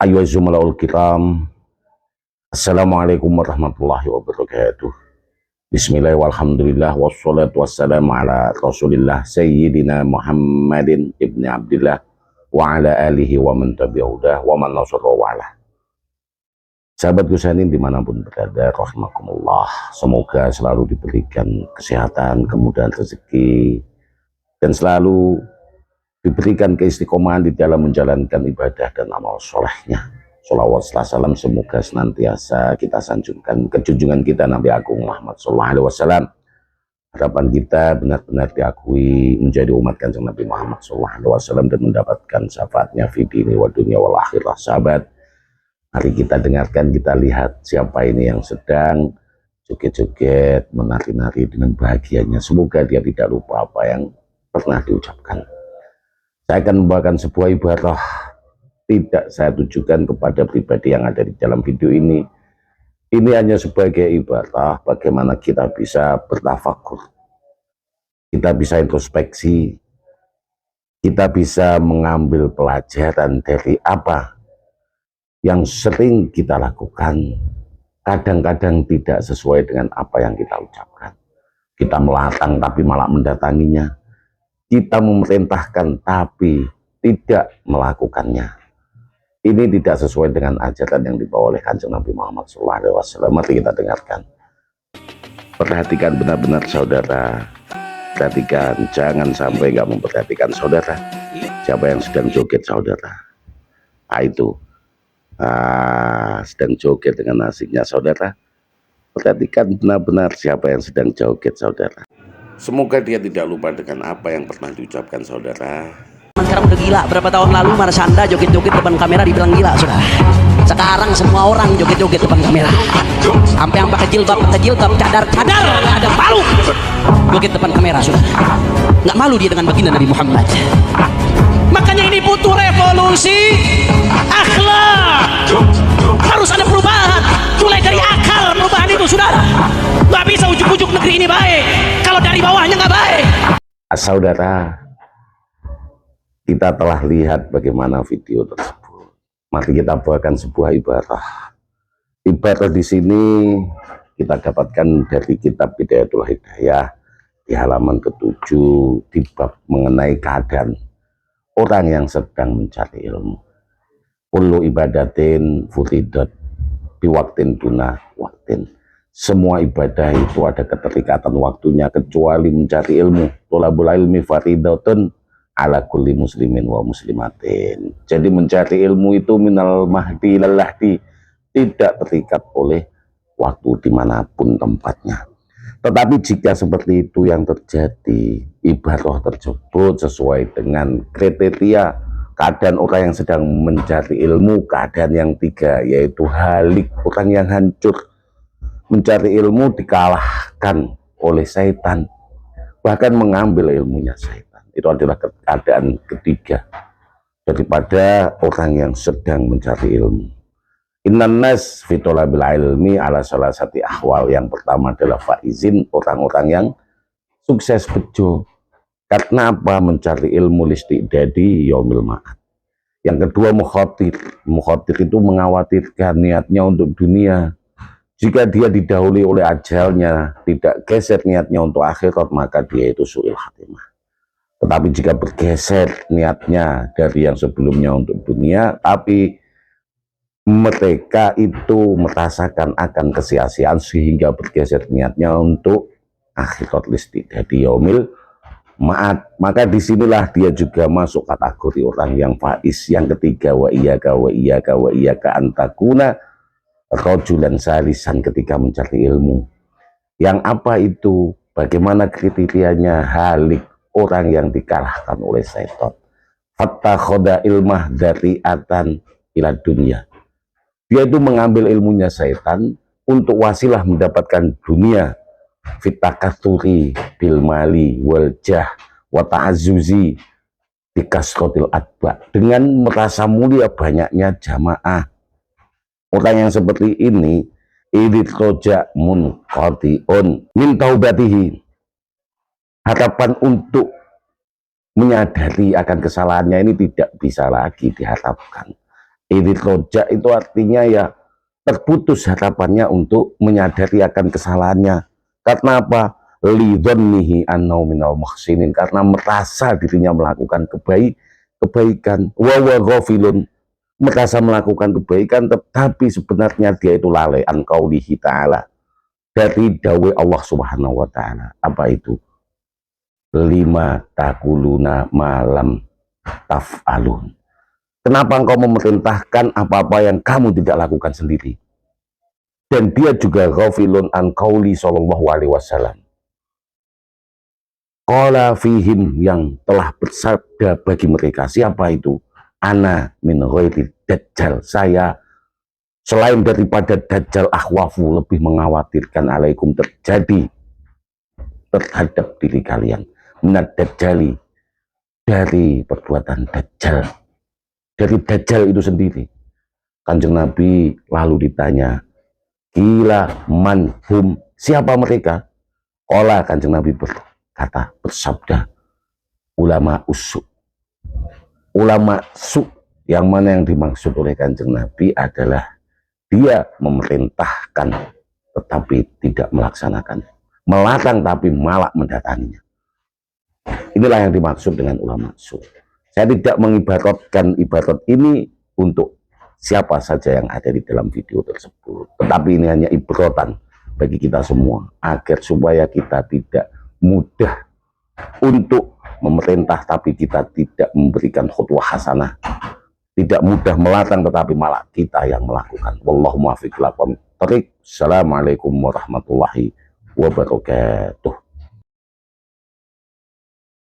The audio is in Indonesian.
Ayyuhal zumalaul kiram, Assalamualaikum warahmatullahi wabarakatuh. Bismillah walhamdulillah wassalatu wassalamu ala rasulillah Sayyidina Muhammadin ibni Abdillah wa ala alihi wa man tabi'udah wa man nasara wa ala. Sahabat Gusanin dimanapun berada, rahimakumullah, semoga selalu diberikan kesehatan, kemudahan rezeki, dan selalu diberikan keistiqomahan di dalam menjalankan ibadah dan amal solehnya. Sholawat salam semoga senantiasa kita sanjungkan ke junjungan kita Nabi Agung Muhammad SAW. Harapan kita benar-benar diakui menjadi umat Kanjeng Nabi Muhammad SAW dan mendapatkan syafaatnya fi dini wa dunya wal akhirah. Sahabat, mari kita dengarkan, kita lihat siapa ini yang sedang joget-joget, menari-nari dengan bahagianya. Semoga dia tidak lupa apa yang pernah diucapkan. Saya akan membawakan sebuah ibadah, tidak saya tujukan kepada pribadi yang ada di dalam video ini. Ini hanya sebagai ibadah bagaimana kita bisa bertafakur, kita bisa introspeksi, kita bisa mengambil pelajaran dari apa yang sering kita lakukan, kadang-kadang tidak sesuai dengan apa yang kita ucapkan. Kita melatang tapi malah mendatanginya. Kita memerintahkan tapi tidak melakukannya. Ini tidak sesuai dengan ajaran yang dibawa oleh Kanjeng Nabi Muhammad SAW. Mari kita dengarkan. Perhatikan benar-benar saudara. Perhatikan, jangan sampai nggak memperhatikan saudara. Siapa yang sedang joget saudara? Itu sedang joget dengan asiknya saudara. Perhatikan benar-benar siapa yang sedang joget saudara. Semoga dia tidak lupa dengan apa yang pernah diucapkan saudara. Sekarang udah gila, berapa tahun lalu Marshanda joget-joget depan kamera dibilang gila sudah. Sekarang semua orang joget-joget depan kamera. Sampai yang pakai jilbab, cadar, nggak ada malu. Joget depan kamera sudah. Nggak malu dia dengan baginda Nabi Muhammad. Makanya ini butuh revolusi akhlak. Harus ada perubahan, mulai dari akal perubahan itu saudara. Nggak bisa ujuk-ujuk negeri ini baik kalau dari bawahnya nggak baik. Saudara, kita telah lihat bagaimana video tersebut. Mari kita bawakan sebuah ibadah. Ibadah di sini kita dapatkan dari kitab Bidayatul Hidayah di halaman ke-7 di bab mengenai keadaan orang yang sedang mencari ilmu. Kullu ibadatin furidat biwaktin duna waktin. Semua ibadah itu ada keterikatan waktunya kecuali mencari ilmu. Tolabul ilmi faridatun ala kulli muslimin wa muslimatin. Jadi mencari ilmu itu minal mahdi ilal lahdi, tidak terikat oleh waktu dimanapun tempatnya. Tetapi jika seperti itu yang terjadi, ibadah tersebut sesuai dengan kriteria keadaan orang yang sedang mencari ilmu, keadaan yang tiga, yaitu halik, orang yang hancur. Mencari ilmu dikalahkan oleh syaitan, bahkan mengambil ilmunya syaitan. Itu adalah keadaan ketiga daripada orang yang sedang mencari ilmu. Innan nas fi thalabil ilmi ala salasati ahwal. Yang pertama adalah faizin, orang-orang yang sukses bejo. Karena apa? Mencari ilmu listi'dadi yaumil ma'ad. Yang kedua mukhatir. Mukhatir itu mengkhawatirkan niatnya untuk dunia. Jika dia didahului oleh ajalnya, tidak geser niatnya untuk akhirat, maka dia itu su'il khatimah. Tetapi jika bergeser niatnya dari yang sebelumnya untuk dunia, tapi mereka itu merasakan akan kesia-siaan sehingga bergeser niatnya untuk akhirat listi'dadi yaumil ma'ad, maka disinilah dia juga masuk kategori orang yang faiz. Yang ketiga, wa iyyaka antakuna rajulan salisan, ketika mencari ilmu. Yang apa itu? Bagaimana kriterianya? Halik, orang yang dikalahkan oleh syaitan. Fattakhoda ilmah dari'atan ila dunia. Dia itu mengambil ilmunya syaitan untuk wasilah mendapatkan dunia. Fitakaturi bil mali wal jah wa ta'azzuzi bikasrotil adba, dengan merasa mulia banyaknya jamaah. Orang yang seperti ini idroja munqati'un min taubatihi, harapan untuk menyadari akan kesalahannya ini tidak bisa lagi diharapkan. Ini roja itu artinya ya terputus harapannya untuk menyadari akan kesalahannya. Karena apa? Lidhonnihi annau minal muhsinin, karena merasa dirinya melakukan kebaikan. Wa ghafilun, merasa melakukan kebaikan tetapi sebenarnya dia itu lalai an qaulihi ta'ala, dari dawe Allah Subhanahu wa taala. Apa itu? Lima takuluna malam taf'alun. Kenapa engkau memerintahkan apa-apa yang kamu tidak lakukan sendiri? Dan dia juga ghafilun an qauli sallallahu alaihi wasallam. Qala fihim, yang telah bersabda bagi mereka. Siapa itu? Ana min ghairi dajjal. Saya selain daripada dajjal akhwafu, lebih mengkhawatirkan alaikum terjadi terhadap diri kalian. Minad dajjali, dari perbuatan dajjal. Dari dajjal itu sendiri. Kanjeng Nabi lalu ditanya, kila manhum, siapa mereka? Qala, kanjeng Nabi berkata, bersabda, ulama usuk. Ulama su, yang mana yang dimaksud oleh kanjeng Nabi adalah dia memerintahkan tetapi tidak melaksanakan, melarang tapi malah mendatanginya. Inilah yang dimaksud dengan ulama su. Saya tidak mengibaratkan ibarat ini untuk siapa saja yang ada di dalam video tersebut, tetapi ini hanya ibratan bagi kita semua, agar supaya kita tidak mudah untuk memerintah tapi kita tidak memberikan khutwah hasanah, tidak mudah melarang tetapi malah kita yang melakukan. Wallahu muwaffiq ila aqwamit thoriq. Assalamualaikum warahmatullahi wabarakatuh.